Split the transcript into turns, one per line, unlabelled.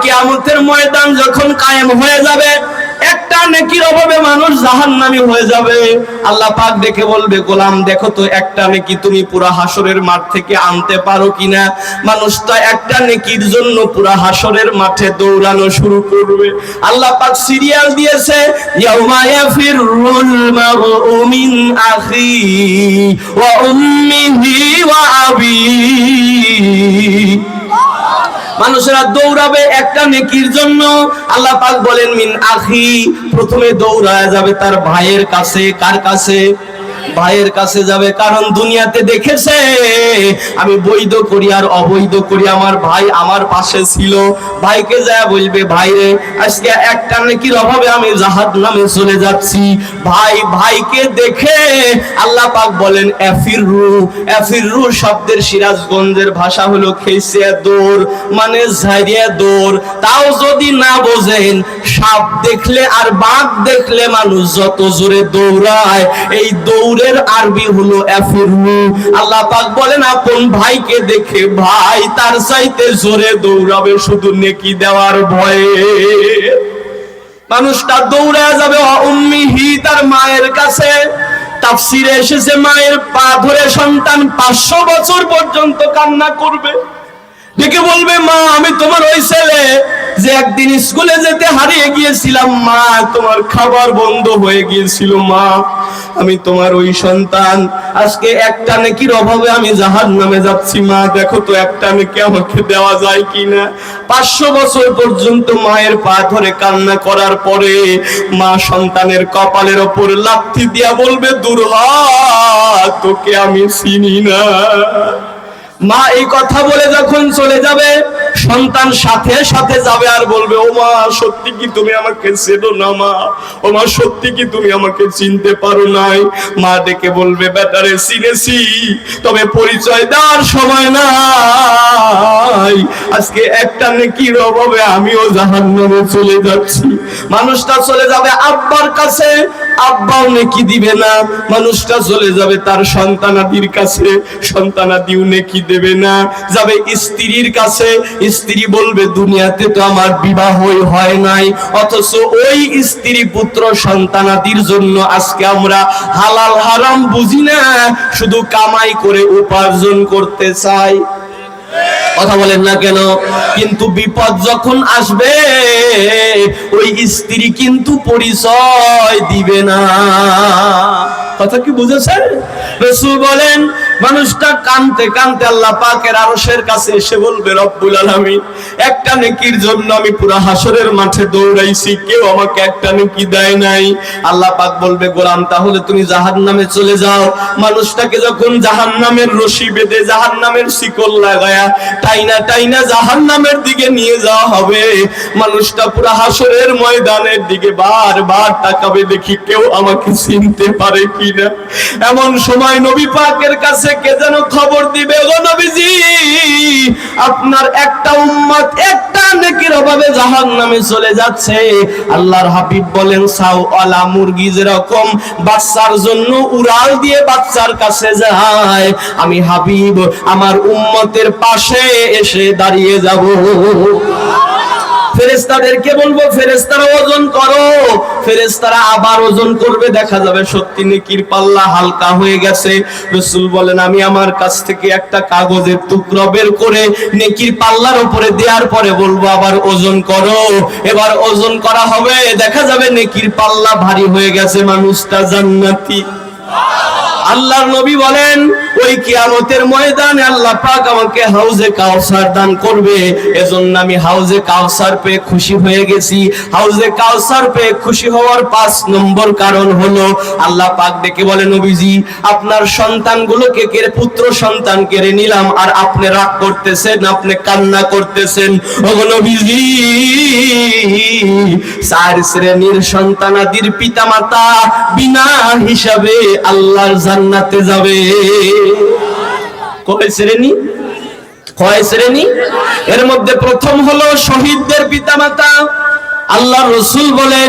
কিয়ামতের ময়দান যখন কায়েম হয়ে যাবে, একটা নেকির অভাবে মানুষ জাহান্নামী হয়ে যাবে। আল্লাহ পাক দেখে বলবে, গোলাম দেখো তো একটা নেকি তুমি পুরা হাসরের মাঠ থেকে আনতে পারো কিনা। মানুষটা একটা নেকির জন্য পুরা হাসরের মাঠে দৌড়ানো শুরু করবে। আল্লাহ পাক সিরিয়াল দিয়েছে, ইয়াউমা ইয়াফিরুল মারউ মিন আখি ওয়া উম্মিহি ওয়া আবিহি। মানুষেরা দৌড়াবে একটা নেকির জন্য। আল্লাহ পাক বলেন মিন আখি, প্রথমে দৌড়ায় যাবে তার ভাইয়ের কাছে। কার কাছে? ভাইয়ের কাছে যাবে। কারণ দুনিয়াতে দেখেছে আমি বৈধ করি আর অবৈধ করি, আমার ভাই আমার পাশে ছিল। ভাইকে যায় বলবে, ভাই রে আজকে একটা নেকির অভাবে আমি জাহান্নামে চলে যাচ্ছি। ভাই ভাইকে দেখে আল্লাহ পাক বলেন আফিরু। আফিরু শব্দের সিরাজগঞ্জের ভাষা হলো খেসিয়া দৌড়, মানে ঝাড়িয়া দৌড়। তাও যদি না বোঝেন, সাপ দেখলে আর বাঘ দেখলে মানুষ যত জোরে দৌড়ায়, এই দৌড়ের আরবি হলো আফিরু। আল্লাহ পাক বলেন আপন ভাইকে দেখে ভাই তার চাইতে জোরে দৌড়াবে শুধু নেকি দেওয়ার ভয়ে। মানুষটা দৌড়ায় যাবে উম্মিহি, তার মায়ের কাছে। তাফসিরে এসেছে মায়ের পা ধরে সন্তান 500 বছর পর্যন্ত কান্না করবে। ডেকে বলবে, মা আমি তোমার ওই ছেলে যে একদিন স্কুলে যেতে হারিয়ে গিয়েছিলাম। মা তোমার খাবার বন্ধ হয়ে গিয়েছিল। মা আমি তোমার ওই সন্তান, আজকে একটা নেকির অভাবে আমি জাহান্নামে যাচ্ছি। মা দেখো তো একটা নেকি আমাকে দেওয়া যায় কিনা। 500 বছর পর্যন্ত মায়ের পা ধরে কান্না করার পরে মা সন্তানের কপালের ওপর লাথি দিয়া বলবে, দূর হ, তোকে আমি চিনি না। মা এই কথা বলে যখন চলে যাবে, সন্তান সাথে সাথে যাবে আর বলবে, ও মা সত্যি কি তুমি আমাকে চেনো না? মা ও মা সত্যি কি তুমি আমাকে চিনতে পারো নাই? মা ডেকে বলবে, বেটারে চিনেছি, তবে পরিচয় দেওয়ার সময় নাই। আজকে একটা নেকির অভাবে আমিও জাহান্নামে চলে যাচ্ছি। মানুষটা চলে যাবে আব্বার কাছে, আব্বাও নেকি দিবে না। মানুষটা চলে যাবে তার সন্তানাদির কাছে, সন্তানাদিও নেকি দেবে না। যাবে স্ত্রীর কাছে, স্ত্রী বলবে, দুনিয়াতে তো আমার বিবাহই হয় নাই, অথচ ওই স্ত্রী পুত্র সন্তানাদির জন্য আজকে আমরা হালাল হারাম বুঝি না, শুধু কামাই করে উপার্জন করতে চাই। কথা বলেন না কেন? কিন্তু বিপদ যখন আসবে ওই স্ত্রী কিন্তু পরিচয় দিবে না। কথা কি বুঝেছেন? রাসূল বলেন, মানুষটা কানতে কানতে আল্লাহ পাকের আরশের কাছে এসে বলবে, রব্বুল আলামিন একটা নেকির জন্য আমি পুরো হাসরের মাঠে দৌড়াইছি, কেউ আমাকে একটা নেকি দেয় নাই। আল্লাহ পাক বলবে, গোলাম তাহলে তুমি জাহান্নামে চলে যাও। মানুষটাকে যখন জাহান্নামের রশি বেঁধে জাহান্নামের শিকল লাগায়া টাইনা টাইনা জাহান্নামের দিকে নিয়ে যাওয়া হবে, মানুষটা পুরো হাসরের ময়দানের দিকে বারবার তাকাবে, দেখি কেউ আমাকে চিনতে পারে কিনা। এমন সময় নবী পাকের কাছে কে যেন খবর দিবে, ও নবীজি আপনার একটা উম্মত একটা নেকির অভাবে জাহান্নামে চলে যাচ্ছে। আল্লাহর হাবিব বলেন, সাওয়ালা মুরগি যেরকম বাচ্চার জন্য উড়াল দিয়ে বাচ্চার কাছে যায়, আমি হাবিব আমার উম্মতের পাশে এসে দাঁড়িয়ে যাব। ফেরেশতাদেরকে বলবো, ফেরেশতারা ওজন করো। ফেরেশতারা আবার ওজন করবে, দেখা যাবে সত্যি নেকির পাল্লা হালকা হয়ে গেছে। রাসূল বলেন, আমি আমার কাছ থেকে একটা কাগজের টুকরো বের করে নেকির পাল্লার উপরে দেওয়ার পরে বলবো আবার ওজন করো। এবার ওজন করা হবে, দেখা যাবে নেকির পাল্লা ভারী হয়ে গেছে, মানুষটা জান্নাতি। আল্লাহর নবী বলেন, ওই কিয়ামতের ময়দানে আল্লাহ পাক আমাকে হাউজে কাউসার দান করবে। এজন্য আমি হাউজে কাউসার পেয়ে খুশি হয়ে গেছি। হাউজে কাউসার পেয়ে খুশি হওয়ার 5 নম্বর কারণ হলো, আল্লাহ পাক ডেকে বলে, নবীজি আপনার সন্তানগুলোকে কেড়ে, পুত্র সন্তান কেড়ে নিলাম, আর আপনি রাগ করতেছেন, আপনি কান্না করতেছেন। ওগো নবীজি 4 শ্রেণীর সন্তানাদির পিতামাতা বিনা হিসাবে আল্লাহর জান্নাতে যাবে। কয় শ্রেণী? কয় শ্রেণী? এর মধ্যে প্রথম হলো শহীদদের পিতামাতা। আল্লাহর রাসূল বলেন,